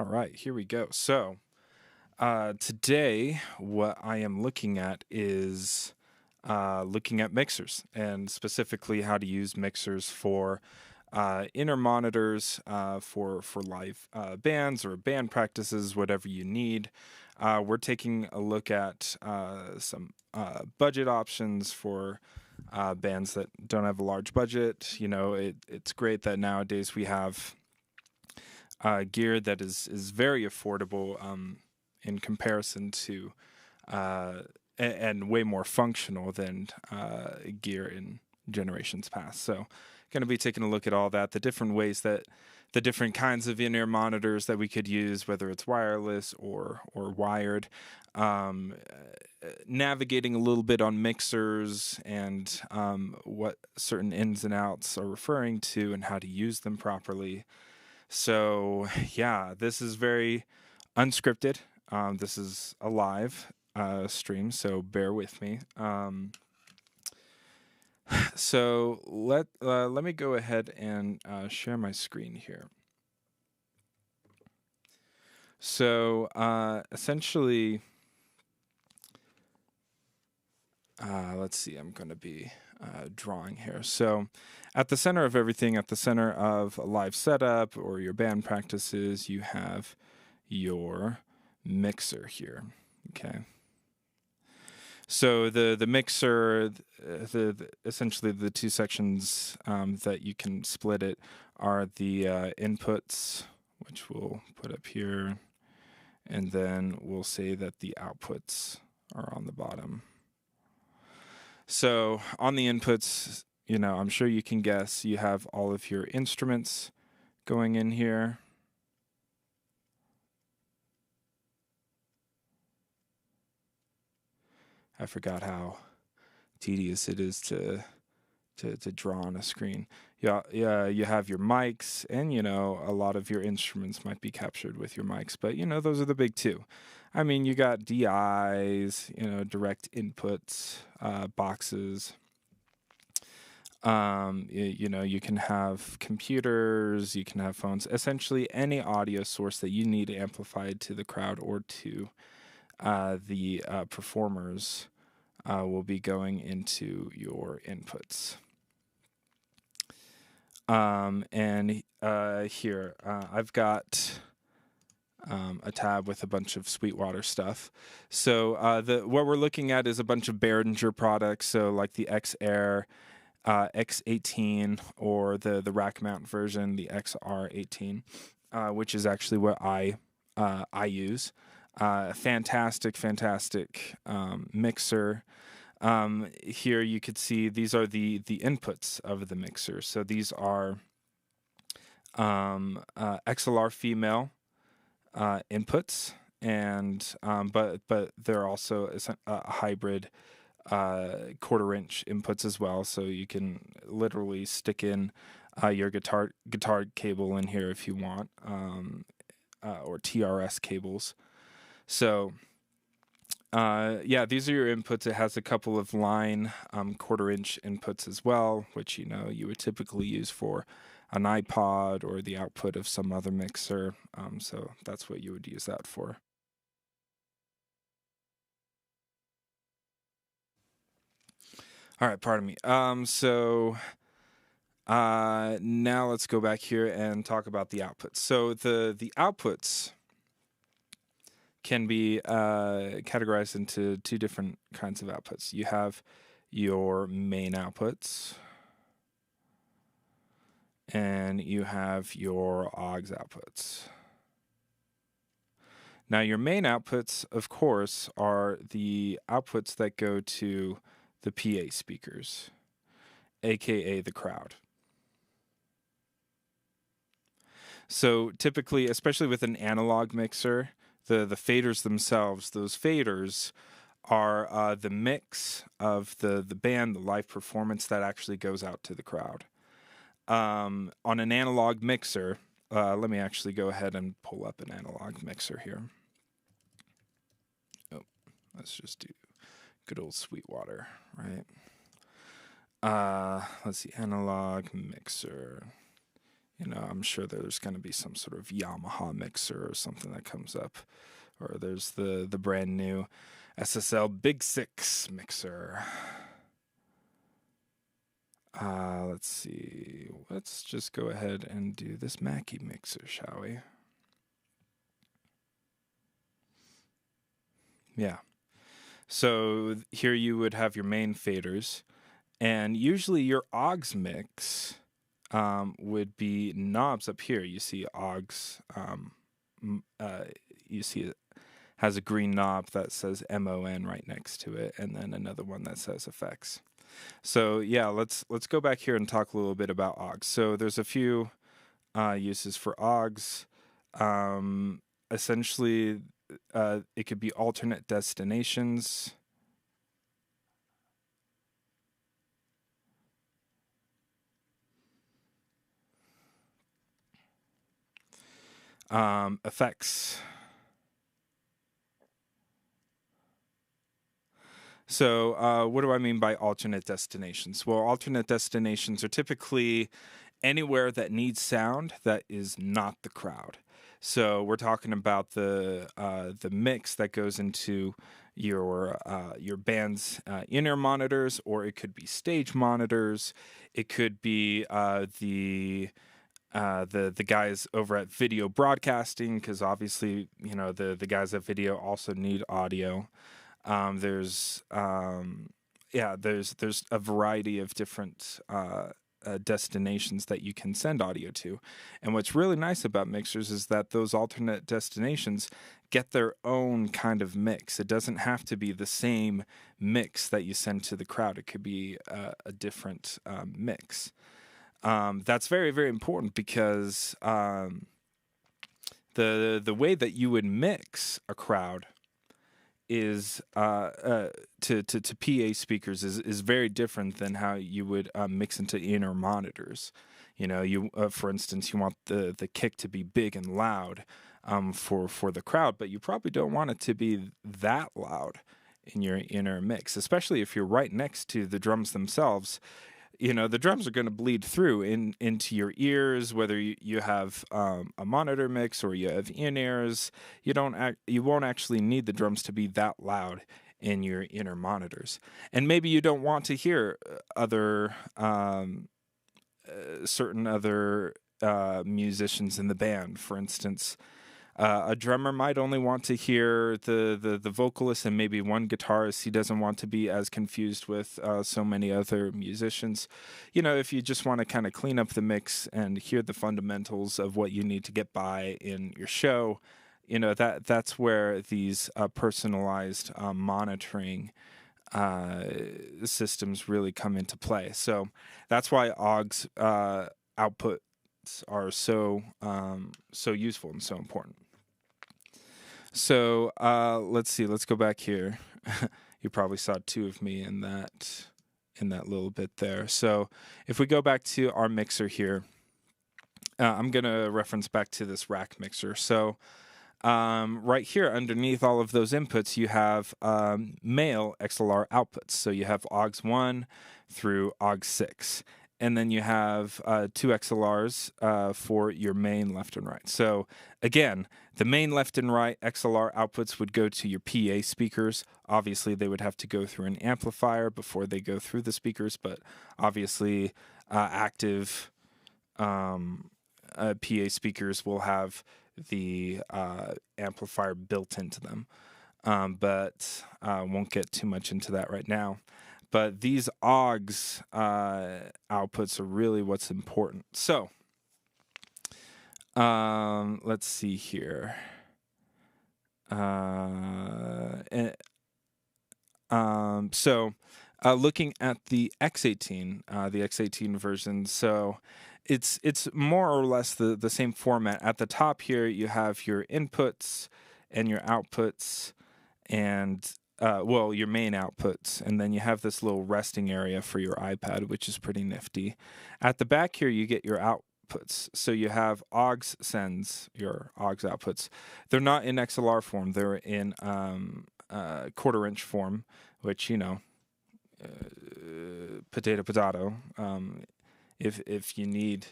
All right, here we go. So, today, what I am looking at is looking at mixers and specifically how to use mixers for inner monitors for live bands or band practices, whatever you need. We're taking a look at some budget options for bands that don't have a large budget. It's great that nowadays we have gear that is very affordable in comparison to and way more functional than gear in generations past. So, going to be taking a look at all that, the different ways that the different kinds of in-ear monitors that we could use, whether it's wireless or wired. Navigating a little bit on mixers and what certain ins and outs are referring to and how to use them properly. So, yeah, this is very unscripted. This is a live stream, so bear with me. So let me go ahead and share my screen here. So essentially, let's see. I'm going to be drawing here. So at the center of everything, at the center of a live setup or your band practices, you have your mixer here. Okay. So the mixer, essentially the two sections that you can split it are the inputs, which we'll put up here, and then we'll say that the outputs are on the bottom. So on the inputs, I'm sure you can guess you have all of your instruments going in here. I forgot how tedious it is to draw on a screen. Yeah, you have your mics, and a lot of your instruments might be captured with your mics, but those are the big two. I mean, you got DIs, direct inputs, boxes. You can have computers, you can have phones, essentially any audio source that you need amplified to the crowd or to the performers will be going into your inputs. And here I've got a tab with a bunch of Sweetwater stuff. So what we're looking at is a bunch of Behringer products, so like the X-Air, X18, or the rack mount version, the XR18, which is actually what I use. Fantastic mixer. Here you could see these are the inputs of the mixer. So these are XLR female inputs, and but they're also a hybrid 1/4-inch inputs as well. So you can literally stick in your guitar cable in here if you want, or TRS cables. So these are your inputs. It has a couple of line 1/4-inch inputs as well, which you would typically use for an iPod or the output of some other mixer. So that's what you would use that for. All right, pardon me. So now let's go back here and talk about the outputs. So the outputs can be categorized into two different kinds of outputs. You have your main outputs, and you have your aux outputs. Now, your main outputs, of course, are the outputs that go to the PA speakers, aka the crowd. So typically, especially with an analog mixer, the faders themselves, those faders are the mix of the band, the live performance that actually goes out to the crowd. On an analog mixer, let me actually go ahead and pull up an analog mixer here. Oh, let's just do good old Sweetwater, right? Let's see, analog mixer. I'm sure there's going to be some sort of Yamaha mixer or something that comes up, or there's the brand new SSL Big Six mixer. Let's see. Let's just go ahead and do this Mackie mixer, shall we? Yeah. So here you would have your main faders, and usually your aux mix would be knobs up here. You see aux. You see it has a green knob that says MON right next to it, and then another one that says effects. So yeah, let's go back here and talk a little bit about aux. So there's a few uses for aux. Essentially, it could be alternate destinations. Effects. So what do I mean by alternate destinations? Well, alternate destinations are typically anywhere that needs sound that is not the crowd. So we're talking about the mix that goes into your band's monitors, or it could be stage monitors. It could be the guys over at video broadcasting, because obviously the guys at video also need audio. There's a variety of different destinations that you can send audio to. And what's really nice about mixers is that those alternate destinations get their own kind of mix. It doesn't have to be the same mix that you send to the crowd. It could be a different mix. That's very, very important, because the way that you would mix a crowd is to PA speakers is very different than how you would mix into inner monitors. For instance, you want the kick to be big and loud for the crowd, but you probably don't want it to be that loud in your inner mix, especially if you're right next to the drums themselves. The drums are going to bleed through into your ears, whether you have a monitor mix or you have in-ears. You won't actually need the drums to be that loud in your inner monitors. And maybe you don't want to hear certain other musicians in the band. For instance, a drummer might only want to hear the vocalist and maybe one guitarist. He doesn't want to be as confused with so many other musicians. If you just want to kind of clean up the mix and hear the fundamentals of what you need to get by in your show, that's where these personalized monitoring systems really come into play. So that's why aux outputs are so useful and so important. So let's see. Let's go back here. You probably saw two of me in that little bit there. So if we go back to our mixer here, I'm gonna reference back to this rack mixer. So right here underneath all of those inputs, you have male XLR outputs. So you have aux 1 through aux 6. And then you have two XLRs for your main left and right. So again, the main left and right XLR outputs would go to your PA speakers. Obviously, they would have to go through an amplifier before they go through the speakers, but obviously active PA speakers will have the amplifier built into them. But won't get too much into that right now. But these aux outputs are really what's important. So let's see here. Looking at the X18, the X18 version, so it's more or less the same format. At the top here, you have your inputs and your outputs, and your main outputs, and then you have this little resting area for your iPad, which is pretty nifty. At the back here, you get your outputs. So you have aux sends, your aux outputs. They're not in XLR form. They're in quarter-inch form, which, potato. If you need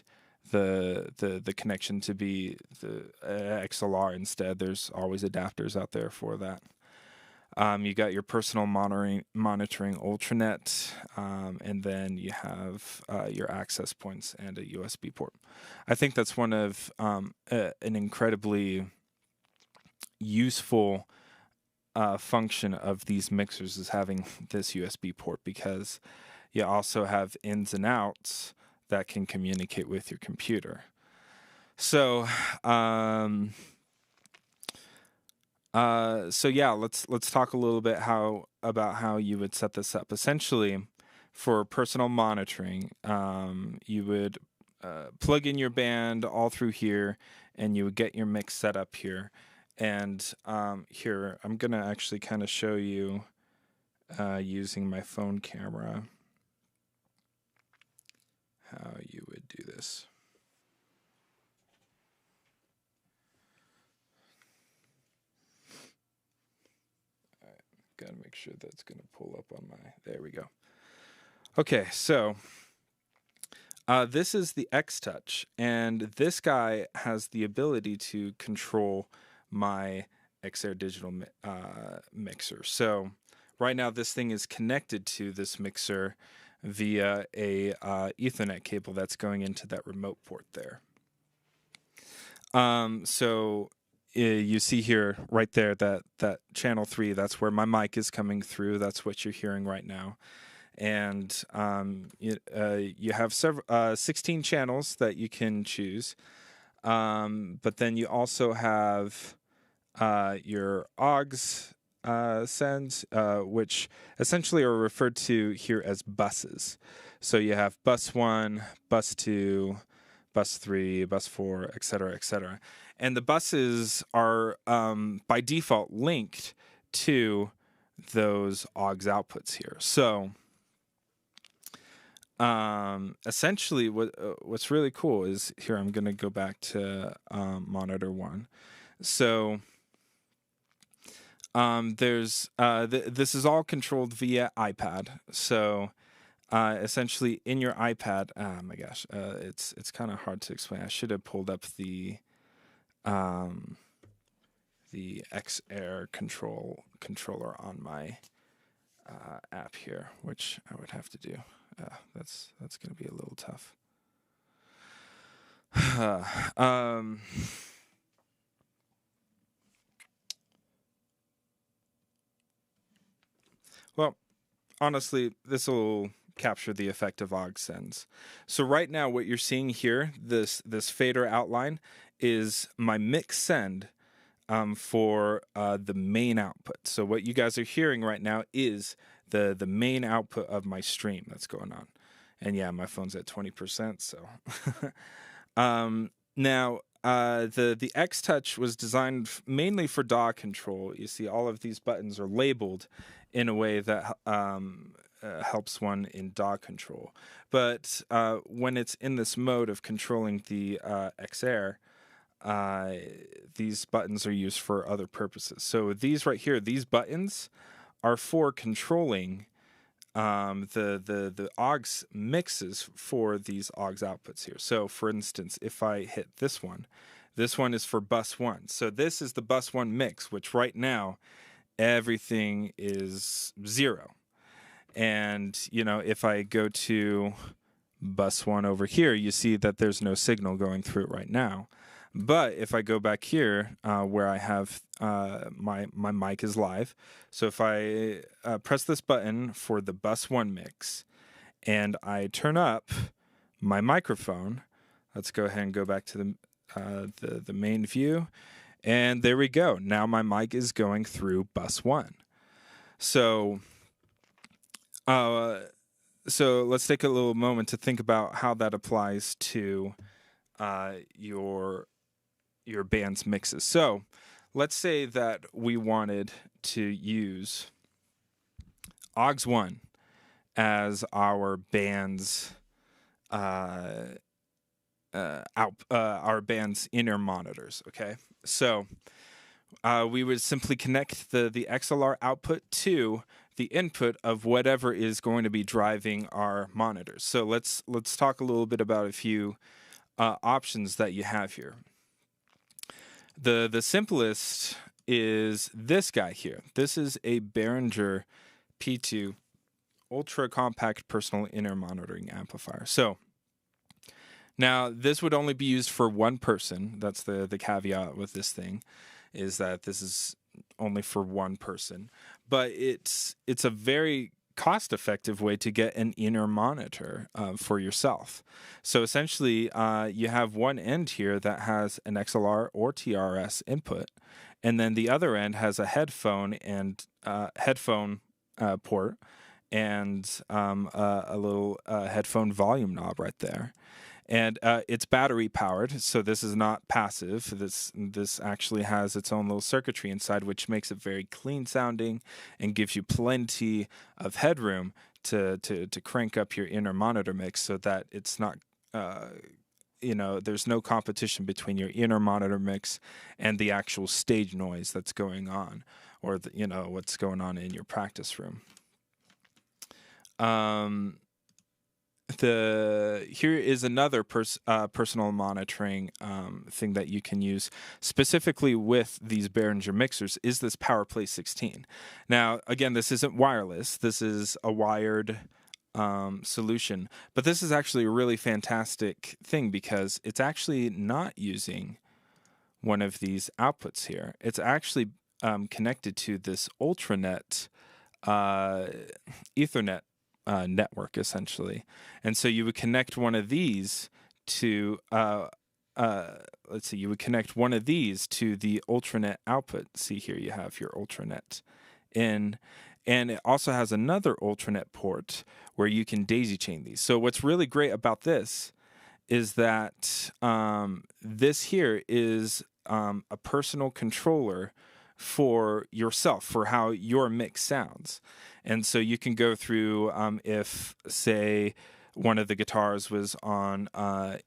the connection to be the XLR instead. There's always adapters out there for that. You got your personal monitoring Ultranet, and then you have your access points and a USB port. I think that's one of an incredibly useful function of these mixers is having this USB port, because you also have ins and outs that can communicate with your computer. So, yeah, let's talk a little bit about how you would set this up. Essentially, for personal monitoring, you would plug in your band all through here, and you would get your mix set up here. And here, I'm gonna actually kind of show you using my phone camera how you would do this. All right, gotta make sure that's gonna pull up on my, there we go. Okay, so this is the X-Touch, and this guy has the ability to control my XR digital mixer. So right now this thing is connected to this mixer via a Ethernet cable that's going into that remote port there. So you see here, right there, that channel 3, that's where my mic is coming through. That's what you're hearing right now. And you have 16 channels that you can choose. But then you also have your AUX sends, which essentially are referred to here as buses. So you have bus 1, bus 2, bus 3, bus 4, etc., etc. And the buses are by default linked to those AUX outputs here. So essentially what's really cool is here, I'm going to go back to monitor 1. So there's this is all controlled via iPad. So essentially in your iPad, oh my gosh, it's kind of hard to explain. I should have pulled up the XR controller on my app here, which I would have to do. That's going to be a little tough. Well, honestly, this will capture the effect of AUX sends. So right now, what you're seeing here, this fader outline, is my mix send for the main output. So what you guys are hearing right now is the main output of my stream that's going on. And yeah, my phone's at 20%. So now the X-Touch was designed mainly for DAW control. You see, all of these buttons are labeled in a way that helps one in DAW control. But when it's in this mode of controlling the XR, these buttons are used for other purposes. So these right here, these buttons are for controlling the AUX mixes for these AUX outputs here. So for instance, if I hit this one is for bus 1. So this is the bus 1 mix, which right now everything is 0. And you know, if I go to bus 1 over here, you see that there's no signal going through it right now. But if I go back here where I have my mic is live, so if I press this button for the bus 1 mix and I turn up my microphone, let's go ahead and go back to the main view, and there we go. Now my mic is going through bus 1. So let's take a little moment to think about how that applies to your band's mixes. So let's say that we wanted to use AUX 1 as our band's our band's inner monitors. Okay, so we would simply connect the XLR output to the input of whatever is going to be driving our monitors. So let's talk a little bit about a few options that you have here. The simplest is this guy here. This is a Behringer P2 ultra compact personal inner monitoring amplifier. So now this would only be used for one person. That's the caveat with this thing, is that this is only for one person. But it's a very cost-effective way to get an inner monitor for yourself. So essentially, you have one end here that has an XLR or TRS input, and then the other end has a headphone and port and a little headphone volume knob right there. And it's battery powered, so this is not passive. This actually has its own little circuitry inside, which makes it very clean sounding and gives you plenty of headroom to crank up your inner monitor mix, so that it's not there's no competition between your inner monitor mix and the actual stage noise that's going on, or what's going on in your practice room. Here is another personal monitoring thing that you can use specifically with these Behringer mixers, is this PowerPlay 16. Now, again, this isn't wireless. This is a wired solution, but this is actually a really fantastic thing because it's actually not using one of these outputs here. It's actually connected to this Ultranet Ethernet network, essentially. And so you would connect one of these to you would connect one of these to the Ultranet output. See here, you have your Ultranet in, and it also has another Ultranet port where you can daisy chain these. So what's really great about this is that this here is a personal controller for yourself, for how your mix sounds. And so you can go through, if, say, one of the guitars was on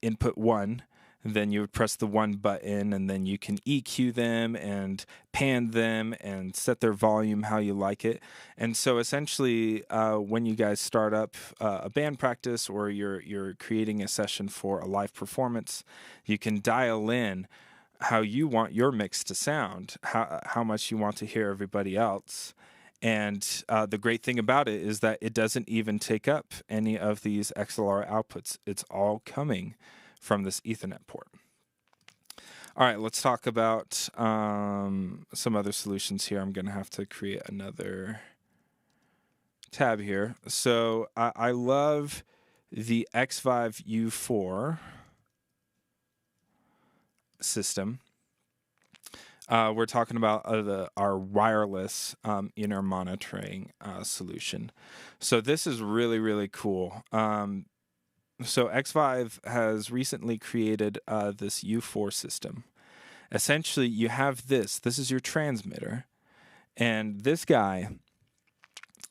input 1, then you would press the 1 button, and then you can EQ them and pan them and set their volume how you like it. And so essentially, when you guys start up a band practice, or you're creating a session for a live performance, you can dial in how you want your mix to sound, how much you want to hear everybody else. And the great thing about it is that it doesn't even take up any of these XLR outputs. It's all coming from this Ethernet port. All right, let's talk about some other solutions here. I'm going to have to create another tab here. So I love the X-Vive U4 system. We're talking about our wireless inner monitoring solution. So this is really, really cool. So X-Vive has recently created this U4 system. Essentially, you have this. This is your transmitter. And this guy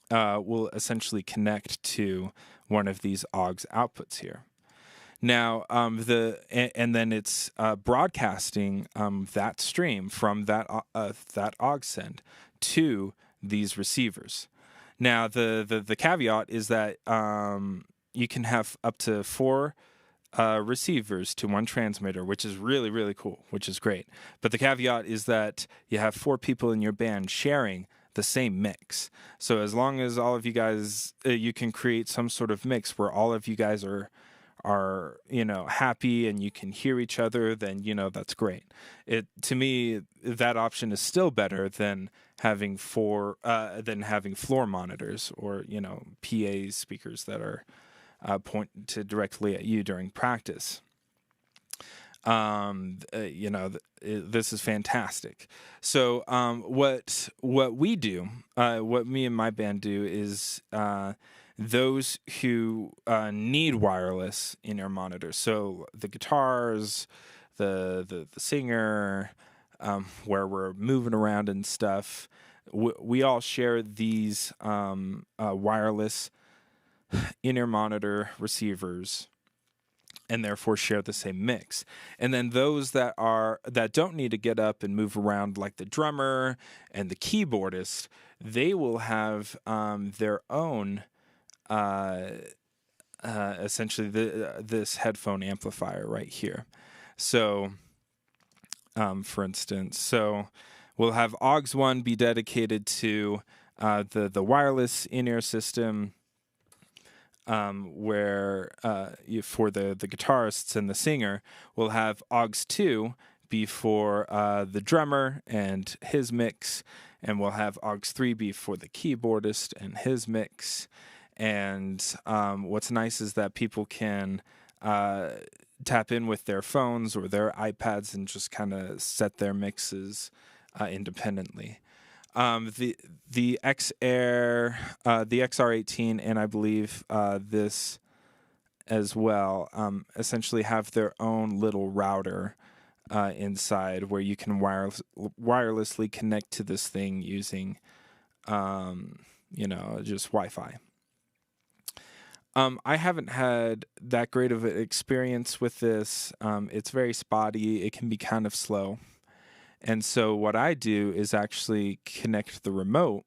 will essentially connect to one of these AUX outputs here. Now, and then it's broadcasting that stream from that AUX send to these receivers. Now, the caveat is that you can have up to 4 receivers to one transmitter, which is really, really cool, which is great. But the caveat is that you have 4 people in your band sharing the same mix. So as long as all of you guys, you can create some sort of mix where all of you guys are happy and you can hear each other, then that's great. To me, that option is still better than having floor monitors, or PA speakers that are pointed directly at you during practice. This is fantastic. So what we do, what me and my band do, is those who need wireless inner monitors. So the guitars, the singer, where we're moving around and stuff, we all share these wireless inner monitor receivers, and therefore share the same mix. And then those that don't need to get up and move around, like the drummer and the keyboardist, they will have their own essentially this headphone amplifier right here. So, for instance, so we'll have aux 1 be dedicated to the wireless in-ear system, where for the guitarists and the singer, we'll have aux 2 be for the drummer and his mix, and we'll have aux 3 be for the keyboardist and his mix. And what's nice is that people can tap in with their phones or their iPads and just kind of set their mixes independently. The X-Air, the XR18, and I believe this as well, essentially have their own little router inside where you can wirelessly connect to this thing using, just Wi-Fi. I haven't had that great of an experience with this. It's very spotty. It can be kind of slow. And so what I do is actually connect the remote,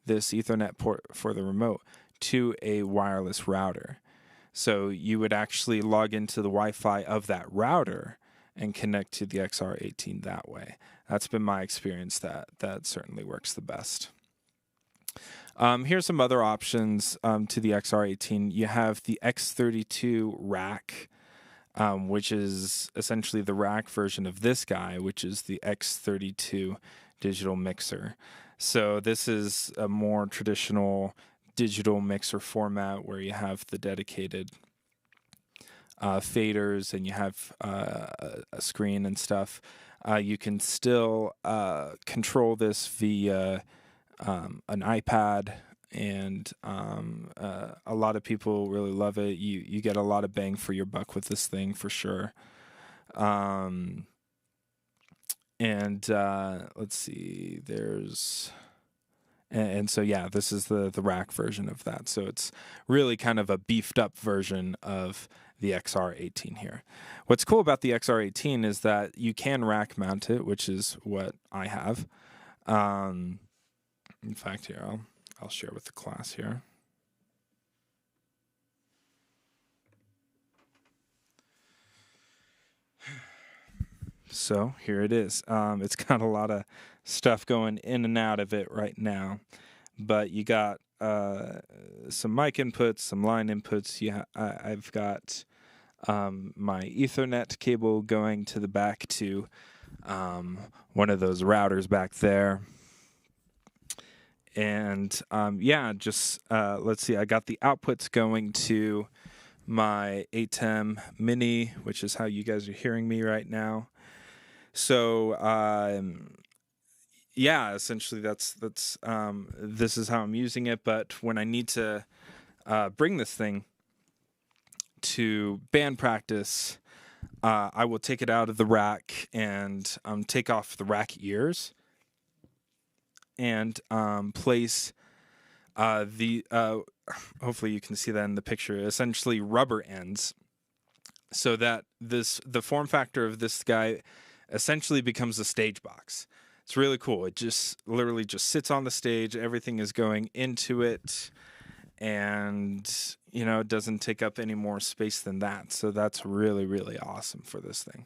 this Ethernet port for the remote, to a wireless router. So you would actually log into the Wi-Fi of that router and connect to the XR18 that way. That's been my experience. That certainly works the best. Here's some other options to the XR18. You have the X32 rack, which is essentially the rack version of this guy, which is the X32 digital mixer. So this is a more traditional digital mixer format where you have the dedicated faders and you have a screen and stuff. You can still control this via an iPad, and a lot of people really love it. You get a lot of bang for your buck with this thing for sure. Let's see, and so yeah, this is the rack version of that. So it's really kind of a beefed up version of the XR18 here. What's cool about the XR18 is that you can rack mount it, which is what I have. In fact, here, I'll share with the class here. So here it is. It's got a lot of stuff going in and out of it right now, but you got some mic inputs, some line inputs. Yeah, I've got my Ethernet cable going to the back to one of those routers back there. And let's see, I got the outputs going to my ATEM Mini, which is how you guys are hearing me right now. So essentially that's this is how I'm using it. But when I need to bring this thing to band practice, I will take it out of the rack and take off the rack ears and place hopefully you can see that in the picture, essentially rubber ends, so that the form factor of this guy essentially becomes a stage box. It's really cool. It just literally just sits on the stage. Everything is going into it, and it doesn't take up any more space than that. So that's really, really awesome for this thing.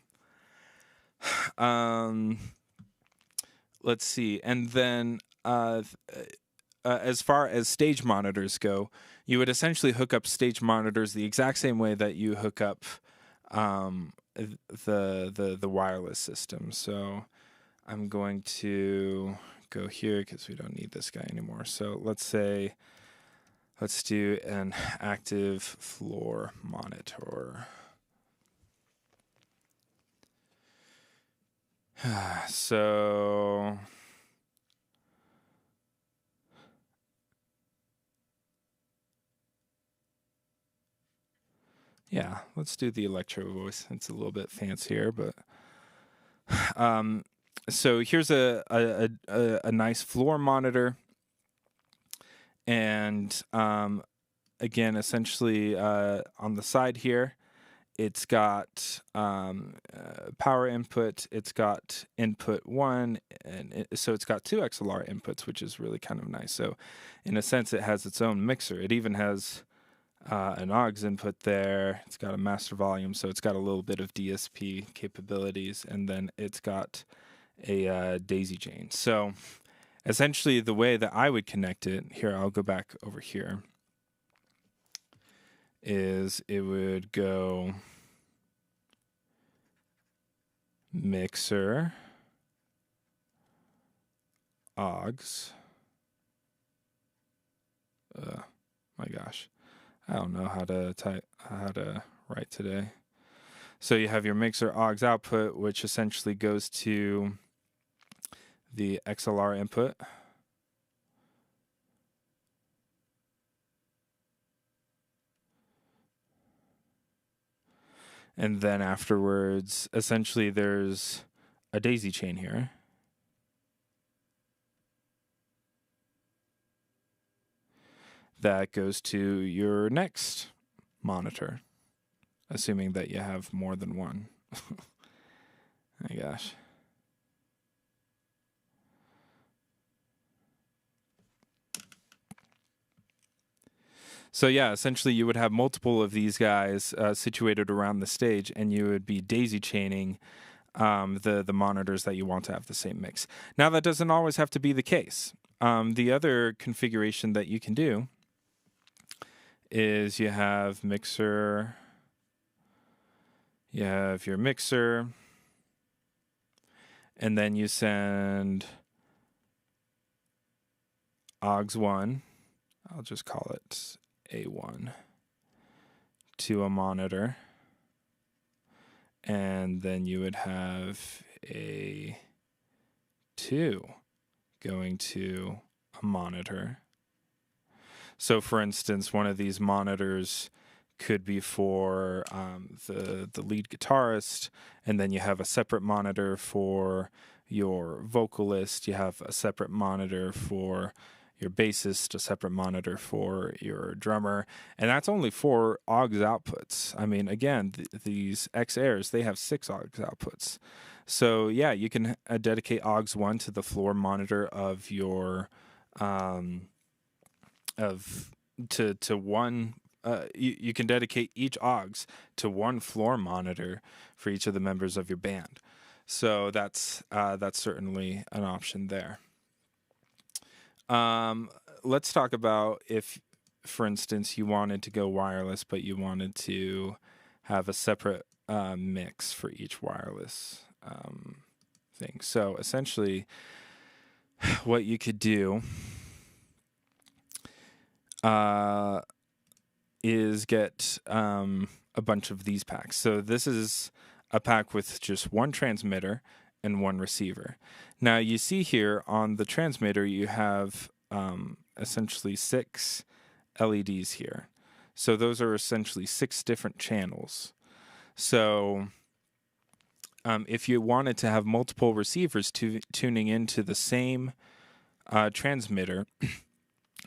Let's see. And then as far as stage monitors go, you would essentially hook up stage monitors the exact same way that you hook up the wireless system. So I'm going to go here because we don't need this guy anymore. So let's do an active floor monitor. So yeah, let's do the electro voice. It's a little bit fancier, but so here's a nice floor monitor, and again, essentially on the side here, it's got power input, it's got input 1, and so it's got 2 XLR inputs, which is really kind of nice. So in a sense, it has its own mixer. It even has an aux input there. It's got a master volume, so it's got a little bit of DSP capabilities, and then it's got a daisy chain. So essentially the way that I would connect it, here I'll go back over here, is it would go mixer, aux. My gosh, I don't know how to write today. So you have your mixer aux output, which essentially goes to the XLR input. And then afterwards, essentially there's a daisy chain here. That goes to your next monitor, assuming that you have more than one. My gosh. So yeah, essentially you would have multiple of these guys situated around the stage, and you would be daisy chaining the monitors that you want to have the same mix. Now that doesn't always have to be the case. The other configuration that you can do is you have mixer, you have your mixer, and then you send aux1, I'll just call it A1, to a monitor, and then you would have A2 going to a monitor. So for instance, one of these monitors could be for the lead guitarist, and then you have a separate monitor for your vocalist, you have a separate monitor for your bassist, a separate monitor for your drummer, and that's only 4 aux outputs. I mean, again, these X-Airs, they have 6 aux outputs. So yeah, you can dedicate aux1 to the floor monitor of your to one. You can dedicate each aux to one floor monitor for each of the members of your band. So that's certainly an option there. Let's talk about if, for instance, you wanted to go wireless, but you wanted to have a separate mix for each wireless thing. So essentially, what you could do is get a bunch of these packs. So this is a pack with just one transmitter and one receiver. Now you see here on the transmitter you have essentially 6 LEDs here. So those are essentially 6 different channels. So if you wanted to have multiple receivers tuning into the same transmitter,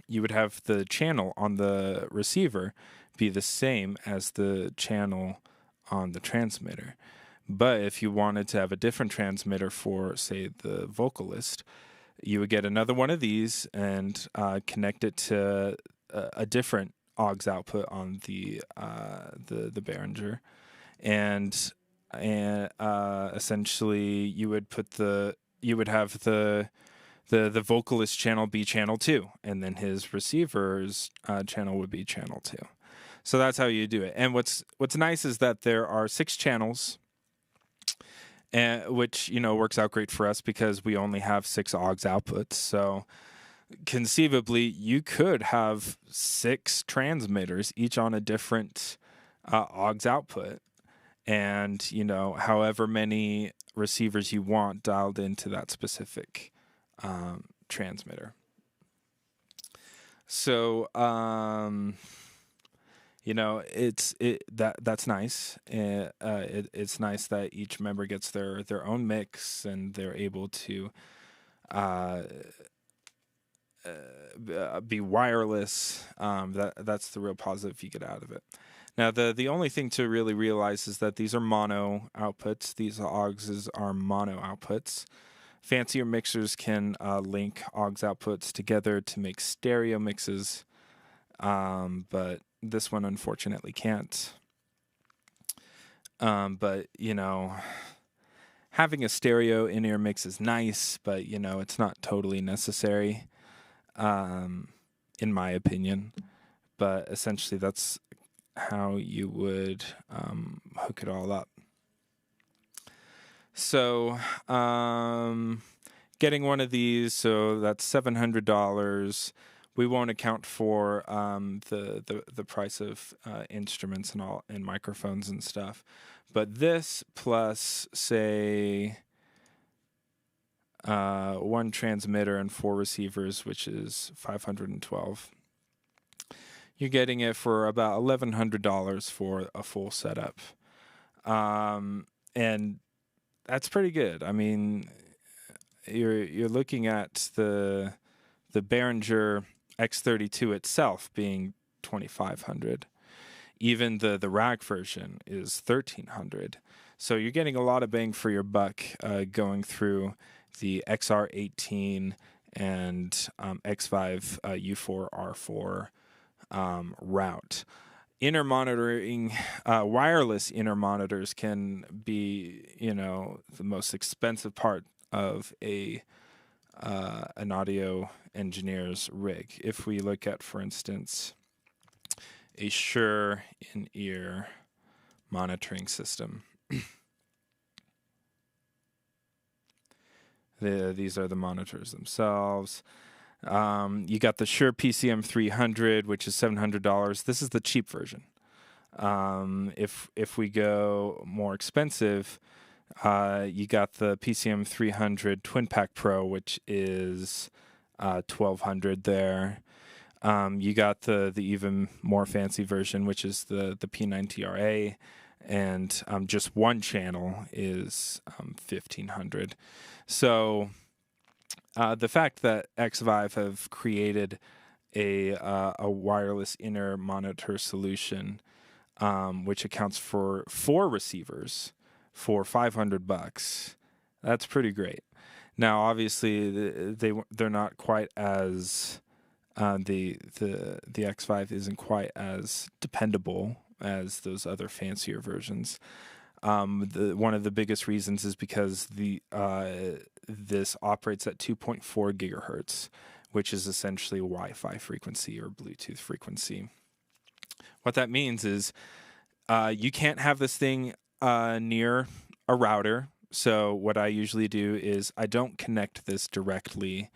you would have the channel on the receiver be the same as the channel on the transmitter. But if you wanted to have a different transmitter for, say, the vocalist, you would get another one of these and connect it to a different aux output on the Behringer, and essentially you would have the vocalist channel be channel 2, and then his receiver's channel would be channel 2. So that's how you do it. And what's nice is that there are 6 channels, which works out great for us because we only have 6 aux outputs. So conceivably, you could have 6 transmitters, each on a different aux output, and however many receivers you want dialed into that specific transmitter. So that's nice. It's nice that each member gets their own mix, and they're able to be wireless. That's the real positive you get out of it. Now, the only thing to really realize is that these are mono outputs. These auxes are mono outputs. Fancier mixers can link aux outputs together to make stereo mixes. but this one unfortunately can't. But having a stereo in-ear mix is nice, but it's not totally necessary, in my opinion. But essentially, that's how you would hook it all up. So, getting one of these, so that's $700. We won't account for the price of instruments and microphones and stuff, but this plus, say, one transmitter and 4 receivers, which is $512. You're getting it for about $1,100 for a full setup, and that's pretty good. I mean, you're looking at the Behringer X32 itself being $2,500. Even the RAG version is $1,300. So you're getting a lot of bang for your buck going through the XR18 and X5 U4R4 route. Inner monitoring, wireless inner monitors can be, the most expensive part of an audio engineer's rig. If we look at, for instance, a Shure in-ear monitoring system. These are the monitors themselves. You got the Shure PCM 300, which is $700. This is the cheap version. If we go more expensive, you got the PCM 300 Twin Pack Pro, which is $1,200 there. You got the even more fancy version, which is the P9TRA, and just one channel is $1,500. So the fact that X5 have created a wireless inner monitor solution, which accounts for 4 receivers for $500, that's pretty great. Now, obviously, they're not quite as the X5 isn't quite as dependable as those other fancier versions. One of the biggest reasons is because this operates at 2.4 gigahertz, which is essentially Wi-Fi frequency or Bluetooth frequency. What that means is you can't have this thing near a router. So what I usually do is I don't connect this directly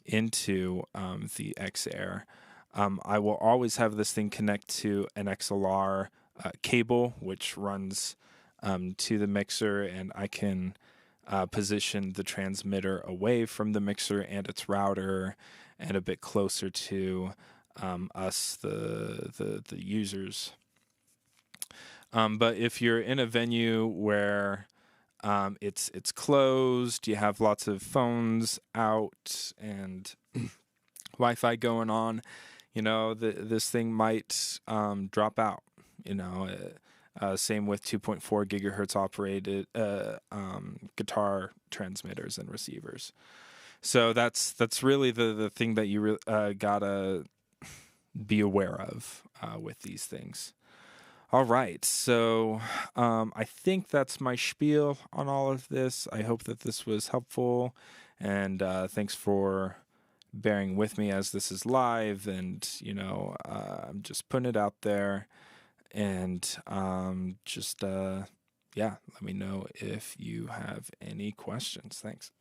into the X-Air. I will always have this thing connect to an XLR cable, which runs to the mixer, and I can position the transmitter away from the mixer and its router and a bit closer to us, the users. But if you're in a venue where it's closed, you have lots of phones out and Wi-Fi going on, this thing might drop out. Same with 2.4 gigahertz operated guitar transmitters and receivers. So that's really the thing that you gotta be aware of with these things. All right, so I think that's my spiel on all of this. I hope that this was helpful, and thanks for bearing with me as this is live, and I'm just putting it out there, and let me know if you have any questions. Thanks.